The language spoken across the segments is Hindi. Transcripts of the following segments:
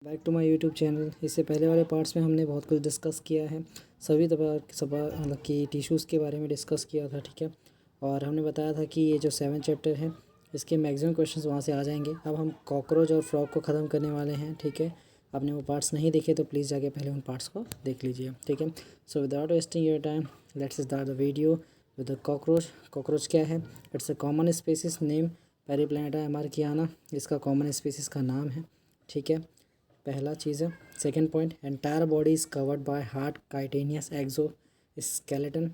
Back to my YouTube channel. इससे पहले वाले पार्ट्स में हमने बहुत कुछ डिस्कस किया है, सभी मतलब कि टिश्यूज़ के बारे में डिस्कस किया था, ठीक है। और हमने बताया था कि ये जो 7 चैप्टर है इसके मैक्सिमम क्वेश्चंस वहाँ से आ जाएंगे। अब हम कॉकरोच और फ्रॉग को ख़त्म करने वाले हैं, ठीक है। आपने वो पार्ट्स नहीं देखे तो प्लीज़ जाके पहले उन पार्ट्स को देख लीजिए, ठीक है। So without wasting your time let's start the video with the cockroach. Cockroach क्या है? It's a common species name Periplaneta americana, इसका कॉमन स्पीसीज़ का नाम है, ठीक है। पहला चीज़ है। Second point, entire body is covered by hard chitinous exoskeleton.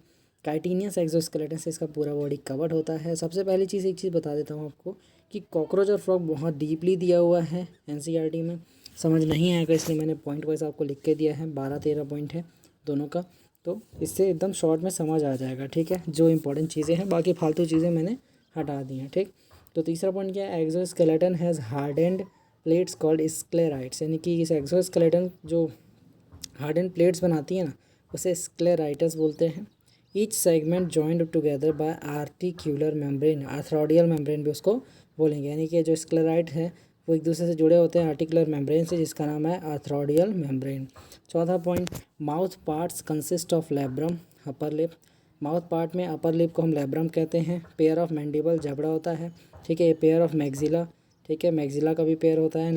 Chitinous exoskeleton से इसका पूरा बॉडी कवर्ड होता है। सबसे पहली चीज़ एक चीज़ बता देता हूँ आपको कि कॉकरोच और फ्रॉग बहुत डीपली दिया हुआ है एनसीईआरटी में, समझ नहीं आएगा इसलिए मैंने पॉइंट वाइज आपको लिख के दिया है। 12-13 पॉइंट है दोनों का, तो इससे एकदम शॉर्ट में समझ आ जाएगा, ठीक है। जो इंपॉर्टेंट चीज़ें हैं, बाकी फालतू चीज़ें मैंने हटा दी हैं, ठीक। तो तीसरा पॉइंट क्या है? Exoskeleton has hardened plates called sclerites, यानी कि इस एक्सोस्केलेटन जो हार्डन प्लेट्स बनाती है ना, उसे स्क्लेराइटस बोलते हैं। Each segment joined together by articular membrane, arthrodial membrane भी उसको बोलेंगे, यानी कि जो स्क्लेराइट है वो एक दूसरे से जुड़े होते हैं आर्टिकुलर मेम्ब्रेन से, जिसका नाम है आर्थ्रोडियल मेम्ब्रेन। चौथा point, mouth parts consist of labrum upper lip. Mouth part में अपर लिप को हम लैब्रम कहते हैं। पेयर ऑफ मैंडिबल जबड़ा होता है, ठीक है। पेयर ऑफ मैग्जिला, ठीक है, मैग्जिला का भी पेयर होता है।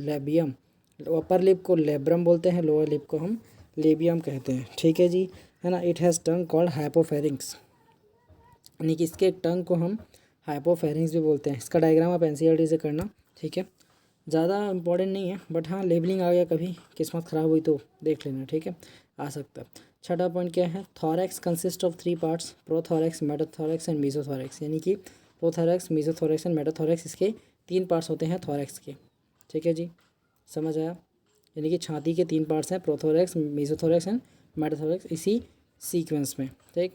लेबियम, अपर लिप को लेब्रम बोलते हैं, लोअर लिप को हम लेबियम कहते हैं, ठीक है जी, है ना। It has tongue called hypopharynx, यानी कि इसके टंग को हम हाइपोफेरिंग्स भी बोलते हैं। इसका डायग्राम आप एनसीईआरटी से करना, ठीक है। ज़्यादा इंपॉर्टेंट नहीं है, बट हाँ लेबलिंग आ गया कभी किस्मत ख़राब हुई तो देख लेना, ठीक है, आ सकता है। छठा पॉइंट क्या है? Thorax consist of 3 parts, प्रोथॉरैक्स, मेटाथॉरैक्स and मीसोथॉरैक्स, यानी कि प्रोथॉरैक्स, मीसोथॉरैक्स एंड मेटाथॉरैक्स, इसके 3 पार्ट्स होते हैं थॉरैक्स के, ठीक है जी, समझ आया। यानी कि छाती के 3 पार्ट्स हैं, प्रोथोरैक्स, मीसोथोरैक्स एंड मेटाथोरैक्स, इसी सीक्वेंस में, ठीक।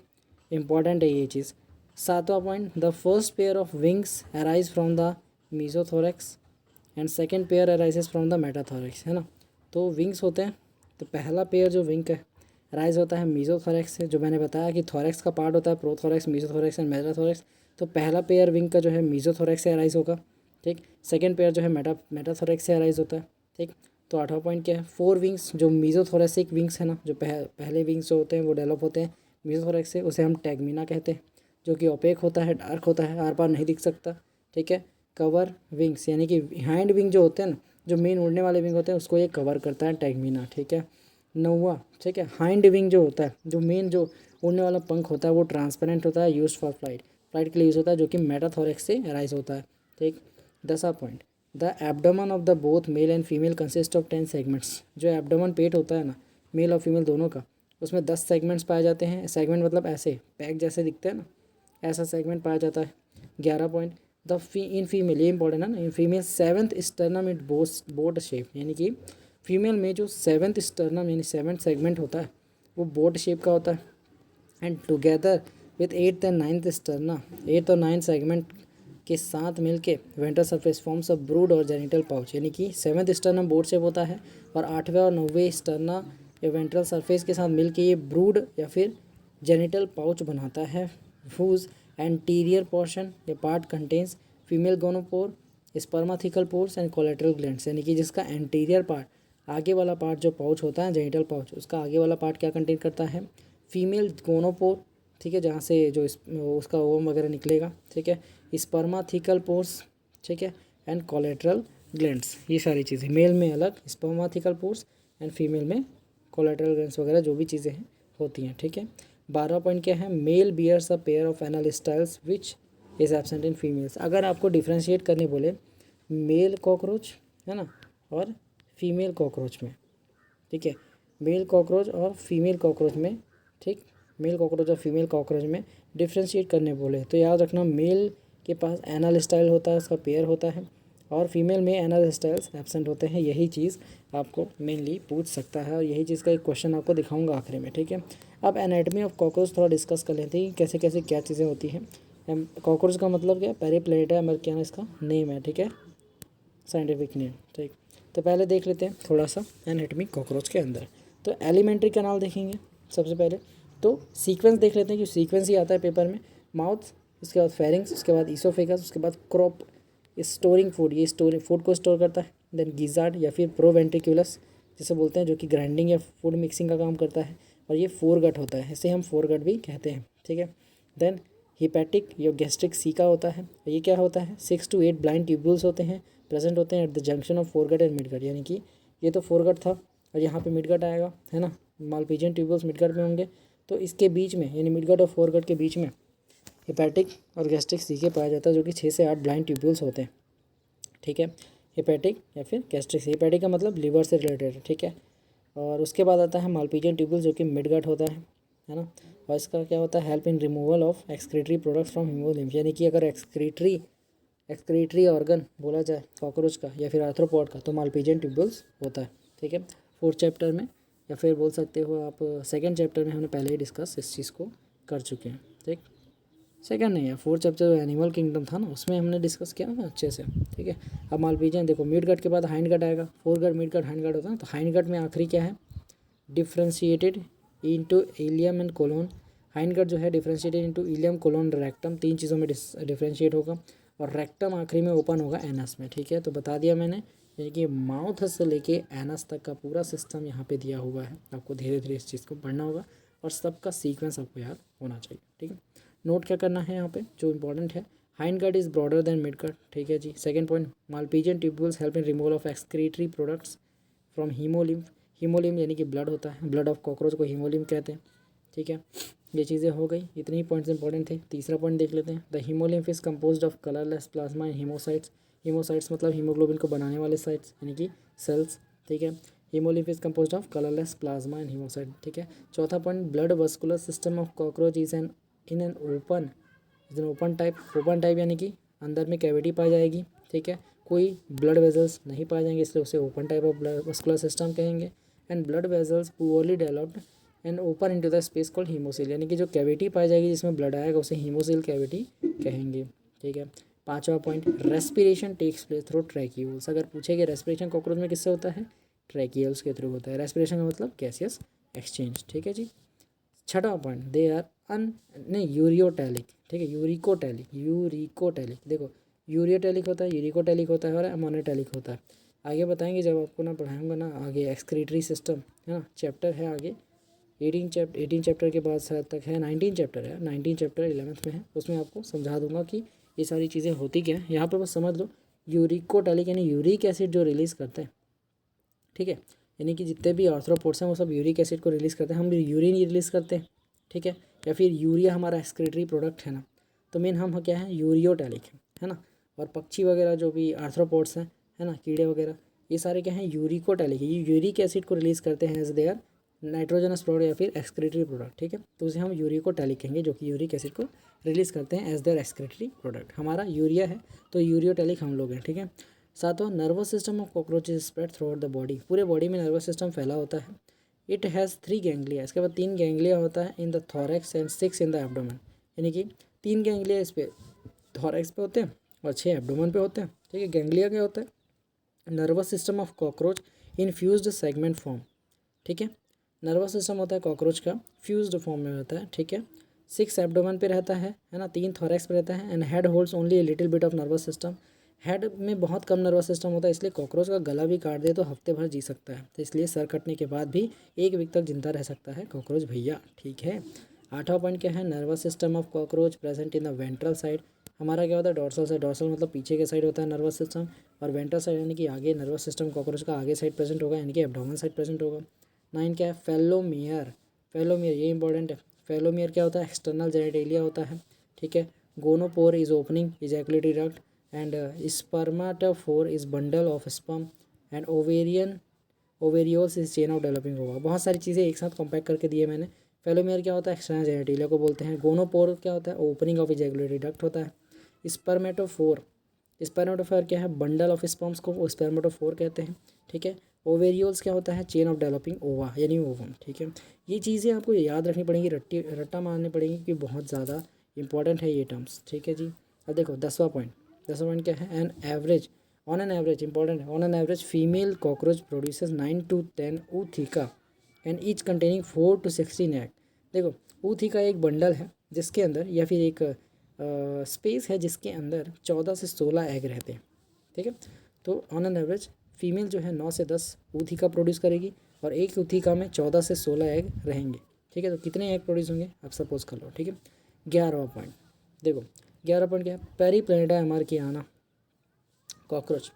इंपॉर्टेंट है ये चीज़। सातवां point, the first pair of wings arise from the mesothorax and second pair arises from the metathorax, है ना। तो विंग्स होते हैं, तो पहला पेयर जो विंग है राइज होता है मीसोथोरैक्स से, जो मैंने बताया कि थोरैक्स का पार्ट होता है प्रोथोरैक्स, मीसोथोरैक्स एंड मेटाथोरैक्स। तो पहला पेयर विंग का जो है मीसोथोरैक्स से अराइज होगा, ठीक। सेकेंड पेयर जो है मेटाथोरैक्स से अराइज होता है, ठीक। तो 8वां पॉइंट क्या है? 4 विंग्स, जो मीसोथोरैसिक विंग्स है ना, जो पहले विंग्स जो होते हैं वो डेवलप होते हैं मीसोथोरैक्स से, उसे हम टैगमीना कहते हैं, जो कि ओपेक होता है, डार्क होता है, आर पार नहीं दिख सकता, ठीक है। कवर विंग्स, यानी कि हैंड विंग जो होते हैं ना, जो मेन उड़ने वाले विंग होते हैं, उसको ये कवर करता है टैगमीना, ठीक है। 9वां, ठीक है, हाइंड विंग जो होता है, जो मेन जो उड़ने वाला पंख होता है, वो ट्रांसपेरेंट होता है, यूज फॉर फ्लाइट, फ्लाइट के लिए यूज़ होता है, जो कि मेटाथोरैक्स से राइज होता है, ठीक। 10वां point, the abdomen of the both male and female consist of 10 segments. जो एब्डोमन पेट होता है ना, मेल और फीमेल दोनों का, उसमें 10 सेगमेंट्स पाए जाते हैं। सेगमेंट मतलब ऐसे पैक जैसे दिखते हैं ना, ऐसा सेगमेंट पाया जाता है। 11 पॉइंट, इन फीमेल, ये इंपॉर्टेंट है ना, in female 7th sternum it boat shape, यानी कि फीमेल में जो 7th स्टर्नम यानी 7th सेगमेंट होता है वो बोट शेप का होता है। And together with 8th and 9th sterna, 8th और 9th सेगमेंट के साथ मिलके ventral surface forms a brood और जेनिटल पाउच, यानी कि 7th स्टर्नम बोट शेप होता है और 8वें और 9वें स्टर्ना या वेंट्रल सरफेस के साथ मिलके ये ब्रूड या फिर जेनिटल पाउच बनाता है। whose anterior portion या part contains female gonopore, spermathecal pores and collateral glands, यानी कि जिसका एंटीरियर पार्ट, आगे वाला पार्ट जो पाउच होता है जेनिटल पाउच, उसका आगे वाला पार्ट क्या कंटेन करता है? फीमेल गोनोपोर, ठीक है, जहाँ से जो उसका ओवम वगैरह निकलेगा, ठीक है, स्पर्माथिकल पोर्स, ठीक है, एंड कोलेटरल ग्लैंड्स, ये सारी चीज़ें। मेल में अलग स्पर्माथिकल पोर्स एंड फीमेल में कोलेटरल ग्लैंड्स वगैरह जो भी चीज़ें हैं होती हैं, ठीक है। 12 पॉइंट क्या है? Male bears a pair of anal styles which is absent in females. अगर आपको डिफ्रेंशिएट करने बोले मेल कॉकरोच, है ना, और फीमेल कॉकरोच में, ठीक है, मेल कॉकरोच और फीमेल कॉकरोच में, ठीक, मेल कॉकरोच और फीमेल कॉकरोच में डिफ्रेंशिएट करने बोले तो याद रखना, मेल के पास एनल स्टाइल होता है, उसका पेयर होता है, और फीमेल में एनल स्टाइल्स एब्सेंट होते हैं। यही चीज़ आपको मेनली पूछ सकता है और यही चीज़ का एक क्वेश्चन आपको दिखाऊंगा आखिरी में, ठीक है। अब एनाटमी ऑफ कॉकरोच थोड़ा डिस्कस कर लेते हैं, कैसे कैसे क्या चीज़ें होती हैं। कॉकरोच का मतलब क्या है? पेरिप्लैनेटा अमेरिकाना इसका नेम है, ठीक है, साइंटिफिक नेम, ठीक। तो पहले देख लेते हैं थोड़ा सा एनाटमी कॉकरोच के अंदर। तो एलिमेंट्री कैनाल देखेंगे सबसे पहले, तो सीक्वेंस देख लेते हैं कि सीक्वेंस ही आता है पेपर में। माउथ, उसके बाद फेरिंग्स, उसके बाद ईसोफेगस, उसके बाद क्रॉप स्टोरिंग फूड, ये स्टोरिंग फूड को स्टोर करता है। देन गिजार्ड या फिर प्रोवेंट्रिकुलस जिसे बोलते हैं, जो कि ग्राइंडिंग या फूड मिक्सिंग का काम करता है, और ये फोरगट होता है, इसे हम फोरगट भी कहते हैं, ठीक है। देन हिपैटिक या गैस्ट्रिक सी का होता है, ये क्या होता है, 6 to 8 ब्लाइंड ट्यूब्यूल्स होते हैं, प्रेजेंट होते हैं at the junction of foregut and midgut, यानी कि ये तो फोरगट था और यहाँ पे मिडगट आएगा, है ना, मालपीजियन ट्यूब्यूल्स मिडगट में होंगे, तो इसके बीच में यानी मिडगट और फोरगट के बीच में हिपैटिक और गैस्ट्रिक सी के पाया जाता है, जो कि 6 से 8 ब्लाइंड ट्यूब्यूल्स होते हैं, ठीक है। हिपैटिक या फिर गैस्ट्रिक सी, हिपैटिक का मतलब लीवर से रिलेटेड है, ठीक है। और उसके बाद आता है मालपीजियन ट्यूब्यूल, जो कि मिडगट होता है ना, और इसका क्या होता है, help in removal of excretory products from haemolymph, यानी कि अगर एक्सक्रीटरी ऑर्गन बोला जाए कॉकरोच का या फिर आर्थ्रोपॉड का, तो मालपीजियन ट्यूब्यूल्स होता है, ठीक है। 4th चैप्टर में या फिर बोल सकते हो आप 2nd चैप्टर में हमने पहले ही डिस्कस इस चीज़ को कर चुके हैं, ठीक। 2nd नहीं है, 4th चैप्टर एनिमल किंगडम था ना, उसमें हमने डिस्कस किया ना अच्छे से, ठीक है। अब मालपीजियन देखो, मिड गट के बाद हाइंड गट आएगा, foregut mid gut hind gut होता है, तो हाइंड गट में आखिरी क्या है, differentiated into ileum and colon, hind gut जो है differentiated into ileum colon rectum, 3 चीज़ों में डिफ्रेंशिएट होगा, और रेक्टम आखिरी में ओपन होगा एनस में, ठीक है। तो बता दिया मैंने, यानी कि माउथ से लेके एनस तक का पूरा सिस्टम यहाँ पे दिया हुआ है, आपको धीरे धीरे इस चीज़ को पढ़ना होगा और सबका सीक्वेंस आपको याद होना चाहिए, ठीक है। नोट क्या करना है यहाँ पे जो इंपॉर्टेंट है, hind gut is broader than mid gut, ठीक है जी। 2nd point, Malpighian tubules help in removal of excretory products from haemolymph, haemolymph यानी कि ब्लड होता है, ब्लड ऑफ कॉकरोच को हीमोलिम्फ कहते हैं, ठीक है। ये चीज़ें हो गई, इतनी पॉइंट्स इंपॉर्टेंट थे। तीसरा पॉइंट देख लेते हैं, the haemolymph is composed of colourless plasma and हीमोसाइट्स, हीमोसाइट्स मतलब हीमोग्लोबिन को बनाने वाले साइट्स यानी कि सेल्स, ठीक है। Haemolymph is composed of colourless plasma and haemocyte, ठीक है। चौथा point, blood vascular system of cockroach is an in an open type यानी कि अंदर में कैविटी पाई जाएगी, ठीक है। कोई ब्लड वेजल्स नहीं पाए जाएंगे, इसलिए उसे open type of vascular system कहेंगे। And blood vessels poorly developed and open into the space called haemocoel, यानी कि जो कैविटी पाई जाएगी जिसमें ब्लड आएगा उसे हीमोसील कैविटी कहेंगे, ठीक है। 5वां point, respiration takes place through tracheoles, अगर पूछे कि रेस्पिरेशन कॉकरोच में किससे होता है, ट्रैकियोल्स के थ्रू होता है। रेस्पिरेशन का मतलब गैसियस एक्सचेंज, ठीक है जी। 6वां पॉइंट, दे आर नहीं यूरियोटैलिक, ठीक है, यूरिकोटैलिक देखो, यूरियोटैलिक होता है, यूरिकोटैलिक होता है और अमोनोटैलिक होता है। आगे बताएंगे जब आपको ना पढ़ाऊंगा ना आगे एक्सक्रीटरी सिस्टम, है ना, चैप्टर है आगे 18 चैप्टर के बाद शायद तक है 19 चैप्टर है, 19 चैप्टर 11th में है, उसमें आपको समझा दूंगा कि ये सारी चीज़ें होती क्या है। यहाँ पर बस समझ लो, यूरिकोटैलिक यानी यूरिक एसिड जो रिलीज़ करते हैं, ठीक है, यानी कि जितने भी आर्थ्रोपोड्स हैं वो सब यूरिक एसिड को रिलीज़ करते हैं, हम यूरिन रिलीज़ करते हैं, ठीक है, या फिर यूरिया हमारा एक्सक्रीटरी प्रोडक्ट है ना, तो मेन हम क्या है, यूरियोटैलिक है ना। और पक्षी वगैरह जो भी आर्थ्रोपोड्स हैं, है ना, कीड़े वगैरह, ये सारे क्या हैं, यूरिकोटैलिक, ये यूरिक एसिड को रिलीज़ करते हैं as they are nitrogenous product या फिर एक्सक्रीटरी प्रोडक्ट, ठीक है, तो उसे हम यूरिकोटैलिक कहेंगे, जो कि यूरिक एसिड को रिलीज़ करते हैं एज देयर एक्सक्रीटरी प्रोडक्ट। हमारा यूरिया है तो यूरियोटैलिक हम लोग हैं, ठीक है। सातवां, nervous system of cockroach is spread through out the body, पूरे बॉडी में नर्वस सिस्टम फैला होता है। इट हैज़ 3 गैंग्लिया, इसके बाद 3 गैंग्लिया होता है in the thorax and 6 in the abdomen, यानी कि 3 गैंग्लिया इस पे थॉरैक्स पे होते हैं और 6 एब्डोमेन पे होते हैं, ठीक है। गैंग्लिया क्या होता है, nervous system of cockroach in fused segment form, ठीक है। नर्वस सिस्टम होता है कॉकरोच का फ्यूज्ड फॉर्म में होता है, ठीक है। 6 एब्डोमेन पे रहता है ना, 3 थॉरैक्स पे रहता है। And head holds only a little bit of nervous system, head में बहुत कम नर्वस सिस्टम होता है, इसलिए कॉकरोच का गला भी काट दे तो हफ्ते भर जी सकता है, तो इसलिए सर कटने के बाद भी 1 वीक तक जिंदा रह सकता है कॉकरोच भैया, ठीक है। 8वां पॉइंट क्या है, nervous system of cockroach present in the ventral side, हमारा क्या होता है, डॉर्सल साइड, डॉर्सल मतलब पीछे के साइड होता है नर्वस सिस्टम, और वेंट्रल साइड यानी कि आगे नर्वस सिस्टम कॉकरोच का आगे साइड प्रेजेंट होगा, यानी कि एब्डोमेन साइड प्रेजेंट होगा। 9 क्या है, फेलोमियर, फेलोमियर ये इंपॉर्टेंट है। फेलोमियर क्या होता है, एक्सटर्नल जेनिटेलिया होता है, ठीक है। Gonopore is opening ejaculatory duct and spermatophore is bundle of sperm and ovarioles is chain of developing ova, बहुत सारी चीज़ें एक साथ कॉम्पैक्ट करके दिए मैंने। फेलोमियर क्या होता है, एक्सटर्नल जेनिटेलिया को बोलते हैं। गोनोपोर क्या होता है, ओपनिंग ऑफ इजैकुलेटरी डक्ट होता है। स्पर्मेटोफोर क्या है, बंडल ऑफ स्पर्म्स को स्पर्मेटोफोर कहते हैं, ठीक है। ओवेरियोल्स क्या होता है, चेन ऑफ डेवलपिंग ओवा यानी ओवम, ठीक है। ये चीज़ें आपको याद रखनी पड़ेंगी, रट्टा मारनी पड़ेंगी कि बहुत ज़्यादा इंपॉर्टेंट है ये टर्म्स, ठीक है जी। अब देखो 10वां पॉइंट क्या है, ऑन एन एवरेज इंपॉर्टेंट है, on an average female cockroach produces 9 to 10 ऊथिका and each containing 4 to 16 egg. देखो ऊथिका एक बंडल है जिसके अंदर या फिर एक स्पेस है जिसके अंदर 14 से 16 एग रहते हैं, ठीक है। तो ऑन एन एवरेज फीमेल जो है 9 से 10 ऊतक प्रोड्यूस करेगी और एक ऊतक में 14 से 16 एग रहेंगे। ठीक है, तो कितने एग प्रोड्यूस होंगे आप सपोज कर लो। ठीक है, 11वां पॉइंट देखो, 11 पॉइंट क्या है, Periplaneta americana cockroach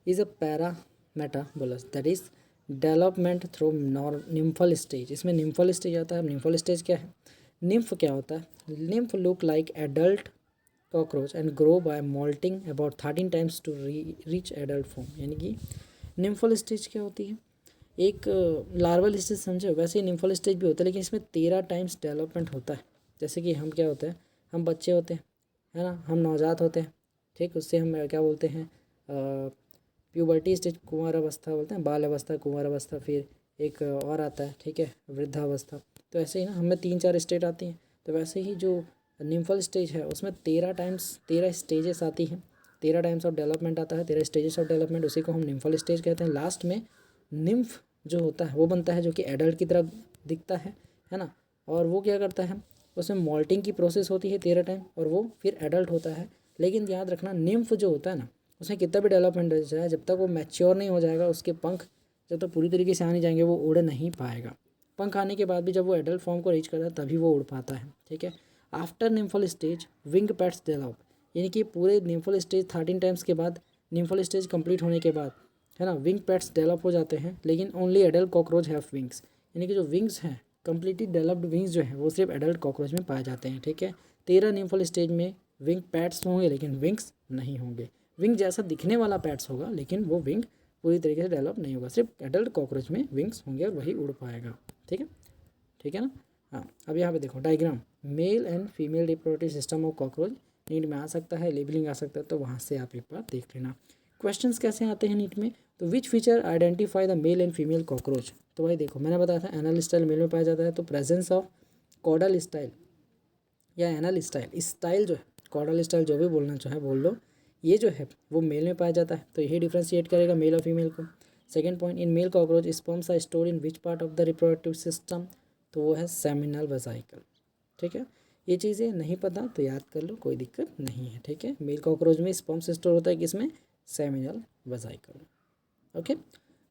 is a paurometabolous that is development through nymphal stage. इसमें निम्फल स्टेज आता है। निम्फल स्टेज क्या है, निम्फ क्या होता है, nymph look like adult cockroach and grow by moulting about 13 times to reach adult form. यानी कि निम्फल स्टेज क्या होती है, एक लार्वल स्टेज समझो, वैसे ही निम्फल स्टेज भी होता है, लेकिन इसमें 13 टाइम्स डेवलपमेंट होता है। जैसे कि हम क्या होते हैं, हम बच्चे होते हैं, है ना, हम नवजात होते हैं। ठीक, उससे हम क्या बोलते हैं, प्यूबर्टी स्टेज कुंवर अवस्था बोलते हैं, बाल अवस्था, कुंवर अवस्था, फिर एक और आता है, ठीक है, वृद्धावस्था। तो ऐसे ही ना हमें 3-4 स्टेज आती हैं। तो वैसे ही जो निम्फल स्टेज है उसमें 13 स्टेजेस आती हैं, 13 टाइम्स ऑफ डेवलपमेंट आता है, 13 स्टेजेस ऑफ डेवलपमेंट, उसी को हम निम्फल स्टेज कहते हैं। लास्ट में निम्फ जो होता है वो बनता है, जो कि एडल्ट की तरह दिखता है ना। और वो क्या करता है, उसमें मॉल्टिंग की प्रोसेस होती है 13 टाइम और वो फिर एडल्ट होता है। लेकिन याद रखना, निम्फ जो होता है ना, उसमें कितना भी डेवलपमेंट हो जाए, जब तक वो मैच्योर नहीं हो जाएगा, उसके पंख जब तक पूरी तरीके से आ नहीं जाएंगे, वो उड़ नहीं पाएगा। पंख आने के बाद भी जब वो एडल्ट फॉर्म को रीच करता है तभी वो उड़ पाता है। ठीक है, after nymphal stage wing pads develop, यानी कि पूरे निम्फल स्टेज 13 टाइम्स के बाद, निम्फल स्टेज कंप्लीट होने के बाद, है ना, विंग पैड्स डेवलप हो जाते हैं। लेकिन only adult cockroach have wings, यानी कि जो विंग्स हैं, कंप्लीटली डेवलप्ड विंग्स जो हैं वो सिर्फ एडल्ट कॉकरोच में पाए जाते हैं। ठीक है, 13 निम्फल स्टेज में विंग पैड्स होंगे लेकिन विंग्स नहीं होंगे। विंग जैसा दिखने वाला पैड्स होगा लेकिन वो विंग पूरी तरीके से डेवलप नहीं होगा, सिर्फ एडल्ट कॉकरोच में विंग्स होंगे और वही उड़ पाएगा। ठीक है ना। हाँ, अब यहाँ पे देखो diagram, male and female reproductive system of cockroach NEET में आ सकता है, लेबलिंग आ सकता है, तो वहाँ से आप एक बार देख लेना। क्वेश्चंस कैसे आते हैं नीट में, तो which feature identify the mail and female cockroach. तो भाई देखो, मैंने बताया था एनल स्टाइल मेल में पाया जाता है, तो प्रेजेंस ऑफ कॉडल स्टाइल या एनल स्टाइल, स्टाइल जो है, कॉडल स्टाइल जो भी बोलना चाहे बोल लो, ये जो है वो मेल में पाया जाता है, तो यही डिफ्रेंशिएट करेगा मेल और फीमेल को। Second point, in male cockroach sperms are stored in which part of the reproductive system, तो वो है सेमिनल वेसिकल। ठीक है, ये चीज़ें नहीं पता तो याद कर लो, कोई दिक्कत नहीं है। ठीक है, मेल कॉकरोच में स्पर्म्स स्टोर होता है किसमें, सेमिनल वेसिकल। ओके,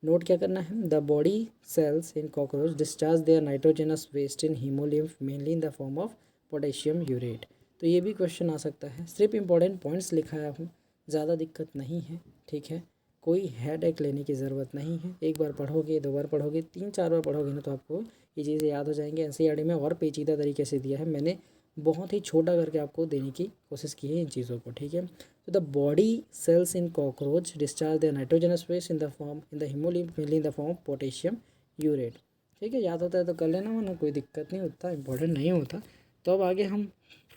नोट क्या करना है, the body cells in cockroach discharge their nitrogenous waste in haemolymph mainly in the form of potassium urate. तो ये भी क्वेश्चन आ सकता है, सिर्फ इंपॉर्टेंट पॉइंट्स लिखाया हूँ, ज़्यादा दिक्कत नहीं है। ठीक है, कोई हेड एक लेने की ज़रूरत नहीं है, एक बार पढ़ोगे, 2 बार पढ़ोगे, 3-4 बार पढ़ोगे ना तो आपको ये चीज़ें याद हो जाएंगे। एनसीईआरटी में और पेचीदा तरीके से दिया है, मैंने बहुत ही छोटा करके आपको देने की कोशिश की है इन चीज़ों को। ठीक है, तो the body cells in cockroach discharge the nitrogenous waste in the haemolymph mainly in the form of potassium urate. ठीक है, याद होता है तो कर लेना, वरना कोई दिक्कत नहीं, उतना इंपॉर्टेंट नहीं होता। तो अब आगे हम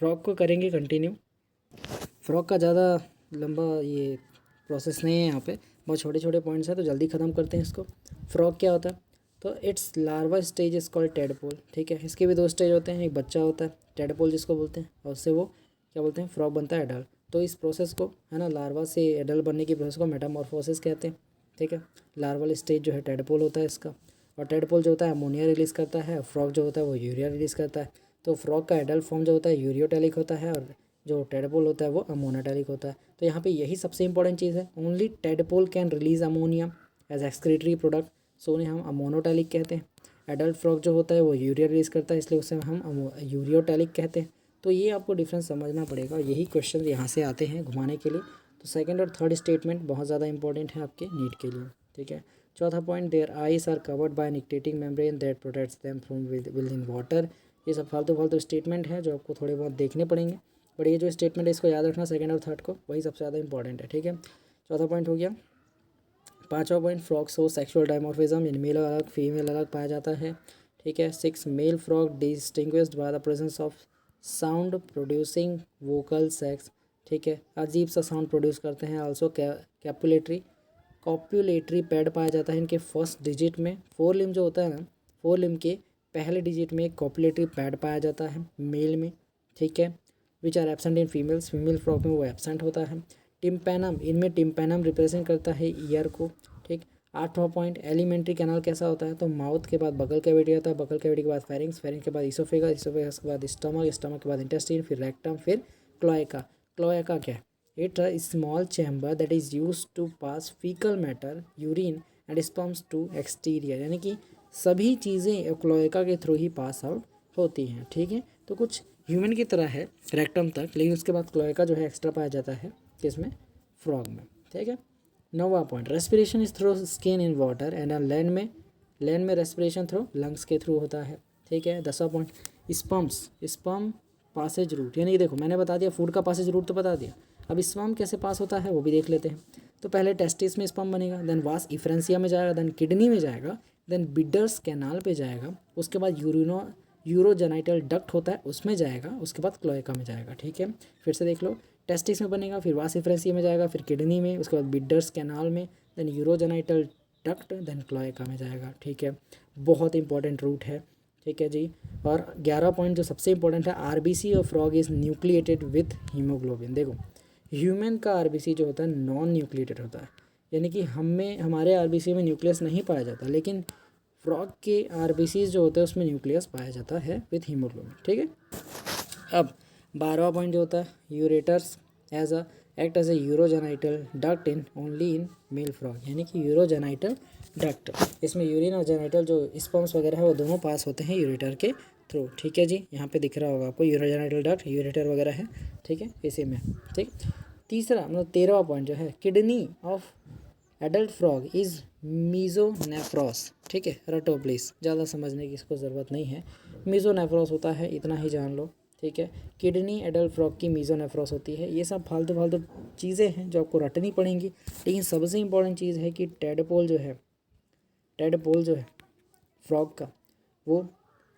फ्रॉग को करेंगे कंटिन्यू। फ्रॉग का ज़्यादा लंबा ये प्रोसेस नहीं है, यहाँ पे बहुत छोटे छोटे पॉइंट्स हैं, तो जल्दी ख़त्म करते हैं इसको। फ्रॉग क्या होता है, तो it's larva stage is called tadpole. ठीक है, इसके भी 2 स्टेज होते हैं, एक बच्चा होता है टेडपोल जिसको बोलते हैं, और उससे वो क्या बोलते हैं, फ्रॉग बनता है एडल्ट। तो इस प्रोसेस को, है ना, लार्वा से एडल्ट बनने की प्रोसेस को मेटामॉर्फोसिस कहते हैं। ठीक है, लार्वल स्टेज जो है टेडपोल होता है इसका, और टेडपोल जो होता है अमोनिया रिलीज़ करता है, फ्रॉग जो होता है वो यूरिया रिलीज़ करता है। तो फ्रॉग का एडल्ट फॉर्म जो होता है यूरियोटेलिक होता है, और जो टेडपोल होता है वो अमोनोटेलिक होता है। तो यहाँ पे यही सबसे इंपॉर्टेंट चीज़ है, only tadpole can release ammonia as excretory product, so उन्हें हम अमोनोटेलिक कहते हैं। एडल्ट फ्रॉग जो होता है वो यूरिया रिलीज करता है, इसलिए उसे हम यूरियोटेलिक कहते हैं। तो ये आपको डिफरेंस समझना पड़ेगा, यही क्वेश्चन यहाँ से आते हैं घुमाने के लिए। तो सेकंड और थर्ड स्टेटमेंट बहुत ज़्यादा इंपॉर्टेंट है आपके नीट के लिए। ठीक है, चौथा point, their eyes are covered by nictitating membrane that protects them from within water. ये सब फालतू फालतू स्टेटमेंट है जो आपको थोड़े बहुत देखने पड़ेंगे, बट ये जो स्टेटमेंट है इसको याद रखना, सेकंड और थर्ड को, वही सबसे ज़्यादा इंपॉर्टेंट है। ठीक है, चौथा पॉइंट हो गया। पांचवा पॉइंट, फ्रॉग्स हो सेक्सुअल डायमॉर्फिज्म, इन मेल अलग फीमेल अलग पाया जाता है। ठीक है, 6, male frog distinguished by the presence of sound producing vocal sacs. ठीक है, अजीब सा साउंड प्रोड्यूस करते हैं। आल्सो कॉपुलेटरी पैड पाया जाता है इनके फर्स्ट डिजिट में। 4 लिम्ब जो होता है ना, 4 लिम्ब के पहले डिजिट में कॉपुलेटरी पैड पाया जाता है मेल में। ठीक है, which are absent in females, female frog में वो एबसेंट होता है। टिम्पैनम, इनमें टिम्पैनम रिप्रेजेंट करता है ईयर को। ठीक, 8वां पॉइंट, एलिमेंट्री कैनाल कैसा होता है, तो माउथ के बाद बगल कैविटी आता है, बगल कैविटी के बाद फेरिंग्स, फेरिंग के बाद इसोफेगस, इसोफेगस के बाद स्टमक, स्टमक के बाद इंटेस्टाइन, फिर रेक्टम, फिर क्लोएका। क्लोएका क्या है, it a small chamber that is use to pass faecal matter urine and sperms to exterior, यानी कि सभी चीज़ें क्लोएका के थ्रू ही पास आउट होती हैं, ठीक है। तो कुछ ह्यूमन की तरह है रेक्टम तक, लेकिन उसके बाद क्लोएका जो है एक्स्ट्रा पाया जाता है किसमें, फ्रॉग में, ठीक है। 9वां point, respiration is through skin in water and land में रेस्पिरेशन थ्रू लंग्स के थ्रू होता है, ठीक है। 10वां पॉइंट, स्पर्म पासेज रूट, यानी कि देखो मैंने बता दिया फूड का पासेज रूट तो बता दिया, अब स्पर्म कैसे पास होता है वो भी देख लेते हैं। तो पहले टेस्टिस में स्पर्म बनेगा, देन वास इफ्रेंसिया में जाएगा, देन किडनी में जाएगा, देन बिडर्स कैनाल पे जाएगा, उसके बाद यूरोजेनाइटल डक्ट होता है उसमें जाएगा, उसके बाद क्लोएका में जाएगा, ठीक है। फिर से देख लो, टेस्टिस में बनेगा, फिर वास इफ्रेंसिया में जाएगा, फिर किडनी में, उसके बाद बिडर्स कैनाल में, then urogenital duct, then cloaca में जाएगा, ठीक है। बहुत इंपॉर्टेंट रूट है, ठीक है जी। और 11 पॉइंट जो सबसे इंपॉर्टेंट है, आरबीसी और frog is nucleated with haemoglobin. देखो ह्यूमन का आरबीसी जो होता है नॉन न्यूक्लिएटेड होता है, यानी कि हमारे आरबीसी में न्यूक्लियस नहीं पाया जाता, लेकिन फ्रॉग के आरबीसी जो होते हैं उसमें न्यूक्लियस पाया जाता है विथ हीमोग्लोबिन, ठीक है। अब 12वां पॉइंट जो होता है, ureters act as a urogenital duct in only in male frog, यानी कि यूरोजेनाइटल डक्ट, इसमें यूरिन और जेनाइटल जो स्पर्म्स वगैरह है वो दोनों पास होते हैं यूरेटर के थ्रू, ठीक है जी। यहाँ पे दिख रहा होगा आपको यूरोजेनाइटल डक्ट, यूरेटर वगैरह है, ठीक है, इसी में, ठीक। तीसरा मतलब 13वां पॉइंट जो है, kidney of adult frog is mesonephros, ठीक है, रटो प्लीज़, ज़्यादा समझने की इसको ज़रूरत नहीं है। मीजोनेफ्रॉस होता है, इतना ही जान लो, ठीक है। किडनी एडल्ट फ्रॉग की मीजोनेफ्रॉस होती है। ये सब फालतू फालतू चीज़ें हैं जो आपको रटनी पड़ेंगी, लेकिन सबसे इंपॉर्टेंट चीज़ है कि टेडपोल जो है फ्रॉग का, वो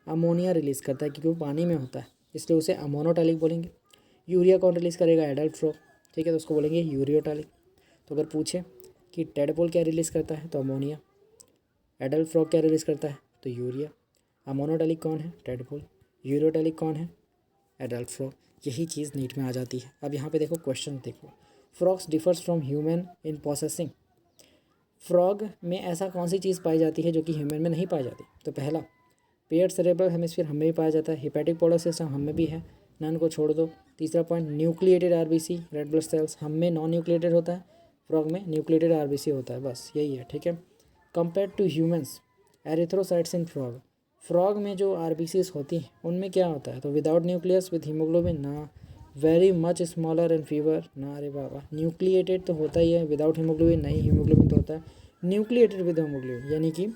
अमोनिया रिलीज़ करता है, क्योंकि वो पानी में होता है, इसलिए उसे अमोनोटैलिक बोलेंगे। यूरिया कौन रिलीज़ करेगा, एडल्ट फ्रॉग, ठीक है, तो उसको बोलेंगे यूरियोटैलिक। तो अगर पूछे कि टेडपोल क्या रिलीज़ करता है तो अमोनिया, एडल्ट फ्रॉग क्या रिलीज़ करता है तो यूरिया, अमोनोटैलिक कौन है, टेडपोल, यूरियोटैलिक कौन है, एडल्ट फ्रॉग। यही चीज़ नीट में आ जाती है। अब यहाँ पे देखो क्वेश्चन देखो, frogs differs from human in processing, frog में ऐसा कौन सी चीज़ पाई जाती है जो कि ह्यूमन में नहीं पाई जाती। तो पहला, पेयर्ड सेरेब्रल हेमिस्फीयर हम में भी पाया जाता है, हिपैटिक पोलर सिस्टम हम में भी है, नन को छोड़ दो। तीसरा point, nucleated RBC red blood cells हम में नॉन न्यूक्लिएटेड होता है, फ्रॉग में न्यूक्लिएटेड आरबीसी होता है, बस यही है, ठीक है। Compare to humans, erythrocytes in frog, frog में जो आरबीसीज होती हैं उनमें क्या होता है, तो विदाउट न्यूक्लियस विथ हीमोग्लोबिन ना, very much smaller and fever ना, अरे बाबा, न्यूक्लिएटेड तो होता ही है, विदाउट हीमोग्लोबिन नहीं, हीमोग्लोबिन तो होता है, न्यूक्लिएटेड विद हीमोग्लोबिन, यानी कि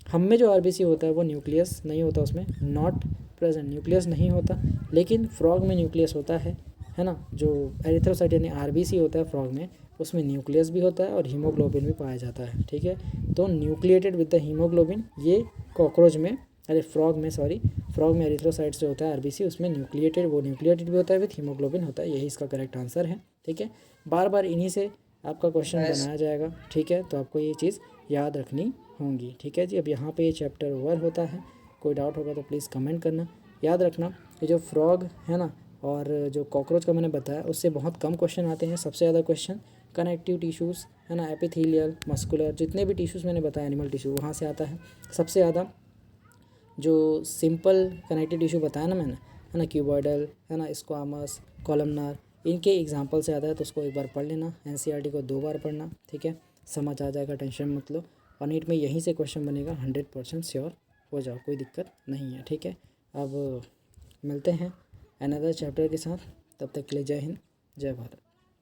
हम में जो आरबीसी होता है वो न्यूक्लियस नहीं होता, उसमें नॉट प्रेजेंट, न्यूक्लियस नहीं होता, लेकिन फ्रॉग में न्यूक्लियस होता है ना। जो एरिथ्रोसाइट यानी आरबीसी होता है फ्रॉग में, उसमें न्यूक्लियस भी होता है और हीमोग्लोबिन भी पाया जाता है, ठीक है। तो न्यूक्लिएटेड विद द हीमोग्लोबिन, ये कॉकरोच में, फ्रॉग में एरिथ्रोसाइट्स जो होता है आरबीसी, उसमें वो न्यूक्लिएटेड भी होता है विथ हीमोग्लोबिन होता है, यही इसका करेक्ट आंसर है, ठीक है। बार बार इन्हीं से आपका क्वेश्चन बनाया जाएगा, ठीक है, तो आपको ये चीज़ याद रखनी होंगी, ठीक है जी। अब यहाँ पे ये चैप्टर ओवर होता है, कोई डाउट होगा तो प्लीज़ कमेंट करना। याद रखना ये जो फ्रॉग है ना और जो कॉकरोच का मैंने बताया उससे बहुत कम क्वेश्चन आते हैं, सबसे ज़्यादा क्वेश्चन कनेक्टिव टिश्यूज़ है ना, एपिथेलियल, मस्कुलर, जितने भी टिश्यूज़ मैंने बताया एनिमल टिश्यू, वहाँ से आता है सबसे ज़्यादा। जो सिंपल कनेक्टिव टिश्यू बताया ना मैंने, है ना, क्यूबॉइडल है ना, स्क्वामस, कॉलमनार, इनके एग्जांपल से आता है, तो उसको एक बार पढ़ लेना, एनसीईआरटी को 2 बार पढ़ना, ठीक है, समझ आ जाएगा, टेंशन मत लो। और नीट में यहीं से क्वेश्चन बनेगा, 100% श्योर हो जाओ, कोई दिक्कत नहीं है, ठीक है। अब मिलते हैं अनदर चैप्टर के साथ, तब तक के लिए जय हिंद, जय भारत।